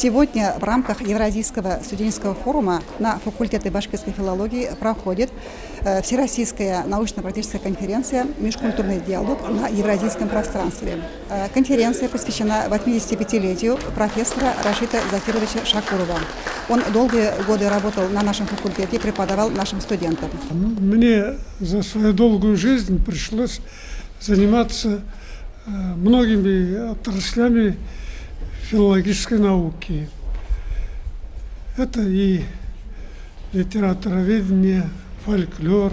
Сегодня в рамках Евразийского студенческого форума на факультете башкирской филологии проходит Всероссийская научно-практическая конференция «Межкультурный диалог на евразийском пространстве». Конференция посвящена 85-летию профессора Рашита Закировича Шакурова. Он долгие годы работал на нашем факультете и преподавал нашим студентам. Мне за свою долгую жизнь пришлось заниматься многими отраслями филологической науки. Это и литературоведение, фольклор.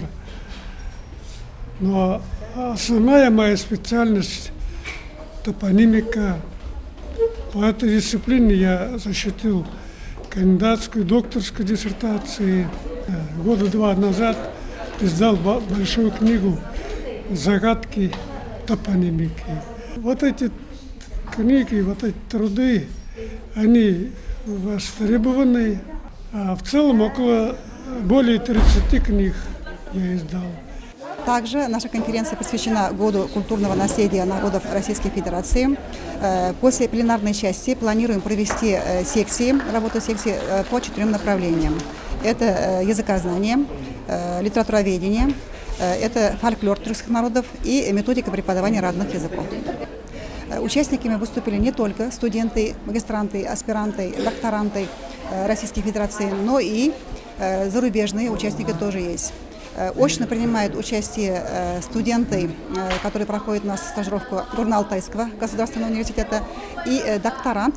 Но основная моя специальность – топонимика. По этой дисциплине я защитил кандидатскую, докторскую диссертации. Года 2 назад издал большую книгу «Загадки топонимики». Вот эти книги, вот эти труды, они востребованы, а в целом более 30 книг я издал. Также наша конференция посвящена Году культурного наследия народов Российской Федерации. После пленарной части планируем провести работу секций по 4 направлениям. Это языкознание, литературоведение, это фольклор тюркских народов и методика преподавания родных языков. Участниками выступили не только студенты, магистранты, аспиранты, докторанты Российской Федерации, но и зарубежные участники тоже есть. Очно принимают участие студенты, которые проходят у нас стажировку Горно-Алтайского государственного университета, и докторант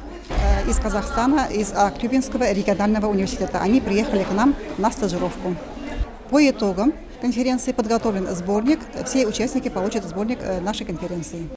из Казахстана, из Актюбинского регионального университета. Они приехали к нам на стажировку. По итогам конференции подготовлен сборник. Все участники получат сборник нашей конференции.